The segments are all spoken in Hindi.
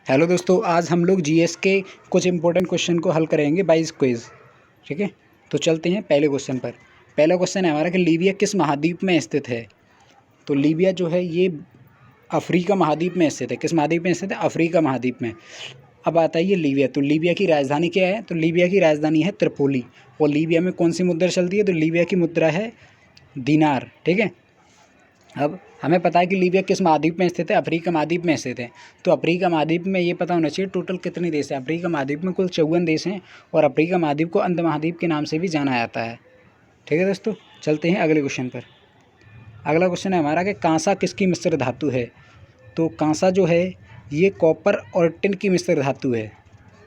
हेलो दोस्तों, आज हम लोग जीएस के कुछ इंपॉर्टेंट क्वेश्चन को हल करेंगे बाइस क्विज। ठीक है, तो चलते हैं पहले क्वेश्चन पर। पहला क्वेश्चन है हमारा कि लीबिया किस महाद्वीप में स्थित है। तो लीबिया जो है ये अफ्रीका महाद्वीप में स्थित है। किस महाद्वीप में स्थित है? अफ्रीका महाद्वीप में। अब आता है ये लीबिया। तो लीबिया की राजधानी क्या है? तो लीबिया की राजधानी है त्रिपोली। और लीबिया में कौन सी मुद्रा चलती है? तो लीबिया की मुद्रा है दीनार। ठीक है, अब हमें पता है कि लीबिया किस महाद्वीप में स्थित है? अफ्रीका महाद्वीप में स्थित है। तो अफ्रीका महाद्वीप में ये पता होना चाहिए टोटल कितने देश हैं। अफ्रीका महाद्वीप में कुल 54 देश हैं और अफ्रीका महाद्वीप को अंध महाद्वीप के नाम से भी जाना जाता है। ठीक है दोस्तों, चलते हैं अगले क्वेश्चन पर। अगला क्वेश्चन है हमारा कि कांसा किसकी मिश्र धातु है। तो कांसा जो है ये कॉपर और टिन की मिश्र धातु है।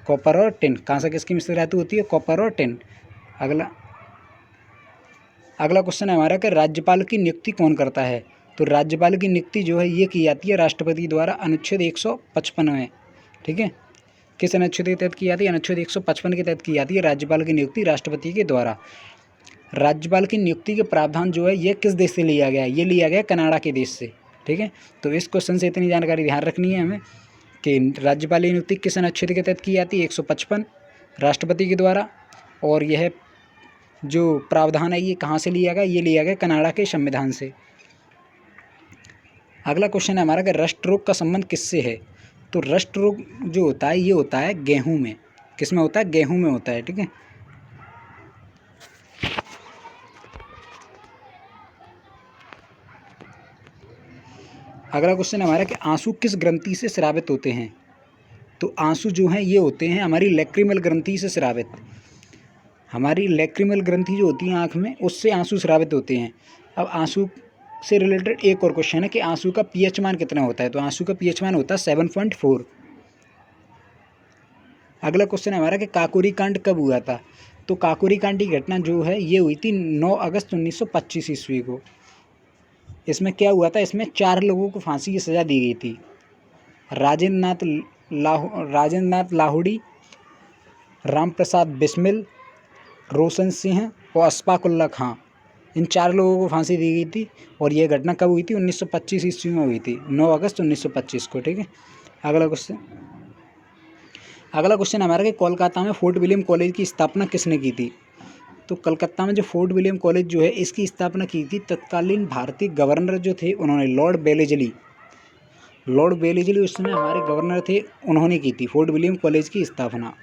कॉपर और टिन, कांसा किसकी मिश्र धातु होती है? कॉपर और टिन। अगला क्वेश्चन है हमारा कि राज्यपाल की नियुक्ति कौन करता है। तो राज्यपाल की नियुक्ति जो है ये की जाती है राष्ट्रपति द्वारा अनुच्छेद 155 में। ठीक है, किस अनुच्छेद के तहत की जाती है? अनुच्छेद 155 के तहत की जाती है राज्यपाल की नियुक्ति राष्ट्रपति के द्वारा। राज्यपाल की नियुक्ति के प्रावधान जो है ये किस देश से लिया गया है? ये लिया गया कनाडा के देश से। ठीक है, तो इस क्वेश्चन से इतनी जानकारी ध्यान रखनी है हमें कि राज्यपाल की नियुक्ति किस अनुच्छेद के तहत की जाती है? 155 राष्ट्रपति के द्वारा। और यह जो प्रावधान है ये कहाँ से लिया गया? ये लिया गया कनाडा के संविधान से। अगला क्वेश्चन है हमारा कि रस्ट रोग का संबंध किससे है। तो रस्ट रोग जो होता है ये होता है गेहूं में। किस में होता है? गेहूं में होता है। ठीक है, अगला क्वेश्चन है हमारा कि आंसू किस ग्रंथि से स्रावित होते हैं। तो आंसू जो हैं ये होते हैं हमारी लैक्रिमल ग्रंथि से स्रावित। हमारी लैक्रिमल ग्रंथि जो होती है आँख में, उससे आंसू स्रावित होते हैं। अब आंसू से रिलेटेड एक और क्वेश्चन है कि आंसू का पीएच मान कितना होता है। तो आंसू का पीएच मान होता है 7.4। अगला क्वेश्चन है हमारा कि काकोरी कांड कब हुआ था। तो काकोरी कांड की घटना जो है ये हुई थी 9 अगस्त 1925 ईस्वी को। इसमें क्या हुआ था? इसमें 4 लोगों को फांसी की सज़ा दी गई थी। राजेंद्र नाथ लाहुड़ी, राम प्रसाद बिस्मिल, रोशन सिंह और अशफाकुल्ला खां, इन 4 लोगों को फांसी दी गई थी। और यह घटना कब हुई थी? 1925 ईस्वी में हुई थी, 9 अगस्त 1925 को। ठीक है, अगला क्वेश्चन हमारा कि कोलकाता में फोर्ट विलियम कॉलेज की स्थापना किसने की थी। तो कलकत्ता में जो फोर्ट विलियम कॉलेज जो है इसकी स्थापना की थी तत्कालीन भारतीय गवर्नर जो थे उन्होंने, लॉर्ड बेलेजली उस समय हमारे गवर्नर थे, उन्होंने की थी फोर्ट विलियम कॉलेज की स्थापना।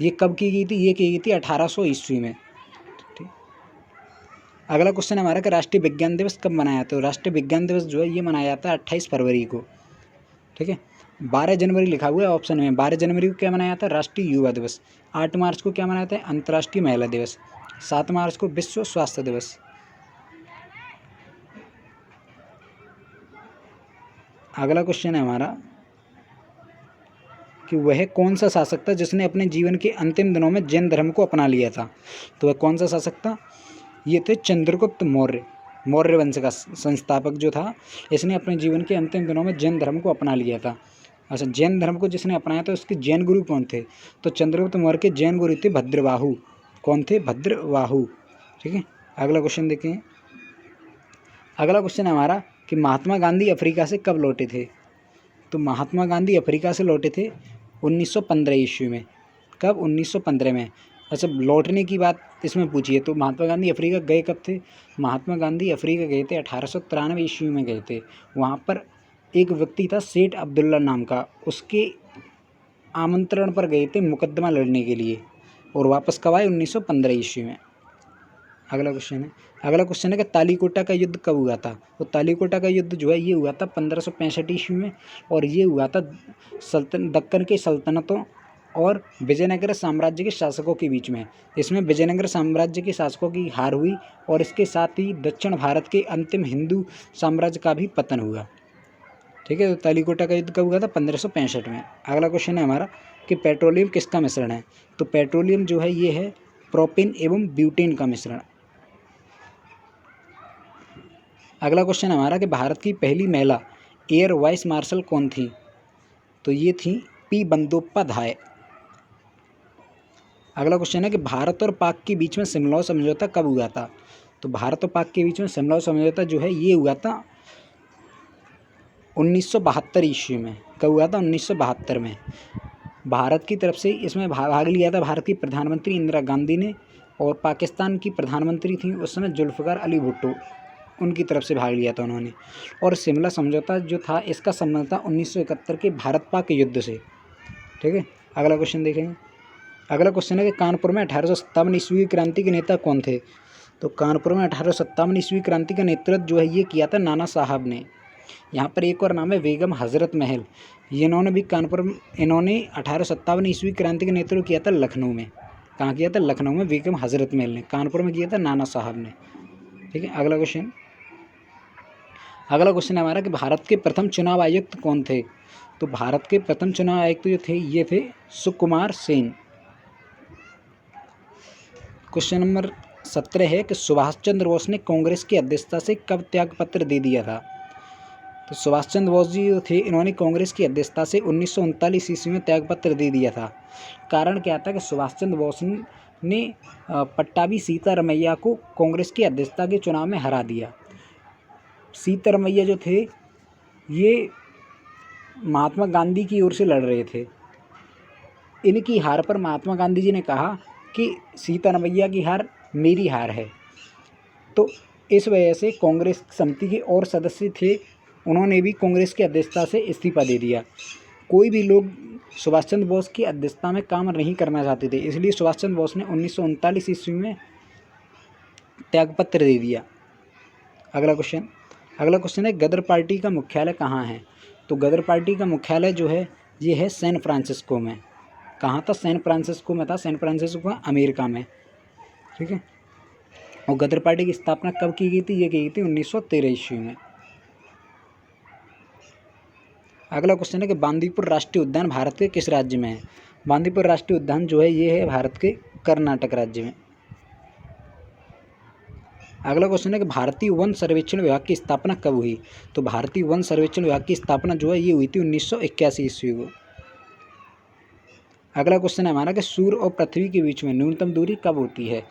ये कब की गई थी? ये की गई थी 1800 ईस्वी में। ठीक, अगला क्वेश्चन हमारा कि राष्ट्रीय विज्ञान दिवस कब मनाया। तो राष्ट्रीय विज्ञान दिवस जो है ये मनाया जाता है 28 फरवरी को। ठीक है, 12 जनवरी लिखा हुआ है ऑप्शन में। 12 जनवरी को क्या मनाया जाता है? राष्ट्रीय युवा दिवस। 8 मार्च को क्या मनाया जाता है? अंतर्राष्ट्रीय महिला दिवस। 7 मार्च को विश्व स्वास्थ्य दिवस। अगला क्वेश्चन है हमारा कि वह कौन सा शासक था जिसने अपने जीवन के अंतिम दिनों में जैन धर्म को अपना लिया था। तो वह कौन सा शासक था? ये थे चंद्रगुप्त मौर्य। मौर्य वंश का संस्थापक जो था, इसने अपने जीवन के अंतिम दिनों में जैन धर्म को अपना लिया था। अच्छा, जैन धर्म को जिसने अपनाया था उसके जैन गुरु कौन थे? तो चंद्रगुप्त मौर्य के जैन गुरु थे भद्रबाहु। कौन थे? भद्रबाहु। ठीक है, अगला क्वेश्चन देखें। अगला क्वेश्चन है हमारा कि महात्मा गांधी अफ्रीका से कब लौटे थे। तो महात्मा गांधी अफ्रीका से लौटे थे 1915 ईस्वी में। कब? 1915 में। अच्छा, लौटने की बात इसमें पूछी है तो महात्मा गांधी अफ्रीका गए कब थे? महात्मा गांधी अफ्रीका गए थे 1893 ईस्वी में गए थे। वहाँ पर एक व्यक्ति था सेठ अब्दुल्ला नाम का, उसके आमंत्रण पर गए थे मुकदमा लड़ने के लिए। और वापस कब आए? 1915 ईस्वी में। अगला क्वेश्चन है कि तालीकोटा का युद्ध कब हुआ था। तो तालीकोटा का युद्ध जो है ये हुआ था 1565 ईस्वी में। और ये हुआ था दक्कन के सल्तनतों और विजयनगर साम्राज्य के शासकों के बीच में। इसमें विजयनगर साम्राज्य के शासकों की हार हुई और इसके साथ ही दक्षिण भारत के अंतिम हिंदू साम्राज्य का भी पतन हुआ। ठीक है, तो तालीकोटा का युद्ध कब हुआ था? 1565 में। अगला क्वेश्चन है हमारा कि पेट्रोलियम किसका मिश्रण है। तो पेट्रोलियम जो है ये है प्रोपेन एवं ब्यूटेन का मिश्रण। अगला क्वेश्चन हमारा कि भारत की पहली महिला एयर वाइस मार्शल कौन थी। तो ये थी पी बंदोपाध्याय। अगला क्वेश्चन है कि भारत और पाक के बीच में सिमलौर समझौता कब हुआ था। तो भारत और पाक के बीच में सिमलौर समझौता जो है ये हुआ था 1972 ईस्वी में। कब हुआ था? 1972 में। भारत की तरफ से इसमें भाग लिया था भारत की प्रधानमंत्री इंदिरा गांधी ने, और पाकिस्तान की प्रधानमंत्री थी उस समय जुल्फ़िकार अली भुट्टो, उनकी तरफ से भाग लिया था उन्होंने। और शिमला समझौता जो था इसका संबंध था 1971 के भारत पाक युद्ध से। ठीक है, अगला क्वेश्चन देखेंगे। अगला क्वेश्चन है कि कानपुर में 1857 ईस्वी की क्रांति के नेता कौन थे? तो कानपुर में 1857 ईस्वी क्रांति का नेतृत्व जो है ये किया था नाना साहब ने। यहाँ पर एक और नाम है बेगम हज़रत महल, ये इन्होंने भी इन्होंने 1857 ईस्वी क्रांति का नेतृत्व किया था लखनऊ में। कहाँ किया था? लखनऊ में बेगम हज़रत महल ने। कानपुर में किया था नाना साहब ने। ठीक है, अगला क्वेश्चन है हमारा कि भारत के प्रथम चुनाव आयुक्त कौन थे? तो भारत के प्रथम चुनाव आयुक्त जो थे ये थे सुकुमार सेन। क्वेश्चन नंबर 17 है कि सुभाष चंद्र बोस ने कांग्रेस की अध्यक्षता से कब त्यागपत्र दे दिया था? तो सुभाष चंद्र बोस जी जो थे इन्होंने कांग्रेस की अध्यक्षता से 1939 ईस्वी में त्यागपत्र दे दिया था। कारण क्या था कि सुभाष चंद्र बोस ने पट्टाभी सीतारमैया को कांग्रेस की अध्यक्षता के चुनाव में हरा दिया। सीतारमैया जो थे ये महात्मा गांधी की ओर से लड़ रहे थे। इनकी हार पर महात्मा गांधी जी ने कहा कि सीतारमैया की हार मेरी हार है। तो इस वजह से कांग्रेस समिति के और सदस्य थे, उन्होंने भी कांग्रेस की अध्यक्षता से इस्तीफा दे दिया। कोई भी लोग सुभाष चंद्र बोस की अध्यक्षता में काम नहीं करना चाहते थे, इसलिए सुभाष चंद्र बोस ने 1939 ईस्वी में त्यागपत्र दे दिया। अगला क्वेश्चन है गदर पार्टी का मुख्यालय कहाँ है? तो गदर पार्टी का मुख्यालय जो है ये है सैन फ्रांसिस्को में। कहाँ था? सैन फ्रांसिस्को में था। सैन फ्रांसिस्को अमेरिका में। ठीक है, और गदर पार्टी की स्थापना कब की गई थी? ये की गई थी 1913 ईस्वी में। अगला क्वेश्चन है कि बांदीपुर राष्ट्रीय उद्यान भारत के किस राज्य में है? बांदीपुर राष्ट्रीय उद्यान जो है ये है भारत के कर्नाटक राज्य में। अगला क्वेश्चन है कि भारतीय वन सर्वेक्षण विभाग की स्थापना कब हुई? तो भारतीय वन सर्वेक्षण विभाग की स्थापना जो है ये हुई थी 1981 ईस्वी को। अगला क्वेश्चन है हमारा कि सूर्य और पृथ्वी के बीच में न्यूनतम दूरी कब होती है?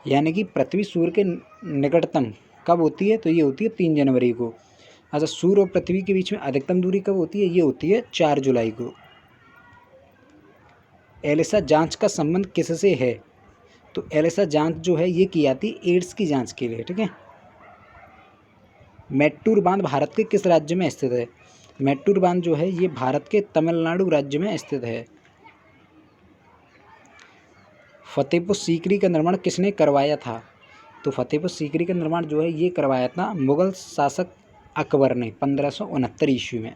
यानी कि पृथ्वी सूर्य के निकटतम कब होती है? तो ये होती है 3 जनवरी को। अच्छा, सूर्य और पृथ्वी के बीच में अधिकतम दूरी कब होती है? ये होती है 4 जुलाई को। एलिसा जांच का संबंध किससे है? तो एलिसा जांच जो है ये की जाती है एड्स की जांच के लिए। ठीक है, मैट्टूर बांध भारत के किस राज्य में स्थित है? मैट्टूर बांध जो है ये भारत के तमिलनाडु राज्य में स्थित है। फतेहपुर सीकरी का निर्माण किसने करवाया था? तो फतेहपुर सीकरी का निर्माण जो है ये करवाया था मुगल शासक अकबर ने 1569 ईस्वी में।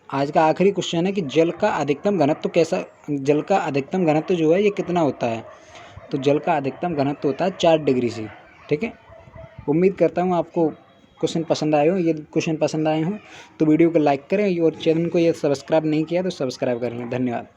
आज का आखिरी क्वेश्चन है कि जल का अधिकतम घनत्व जो है ये कितना होता है? तो जल का अधिकतम घनत्व होता है 4 डिग्री से। ठीक है, उम्मीद करता हूँ आपको क्वेश्चन पसंद आए हो तो वीडियो को लाइक करें, और चैनल को ये सब्सक्राइब नहीं किया तो सब्सक्राइब कर लें। धन्यवाद।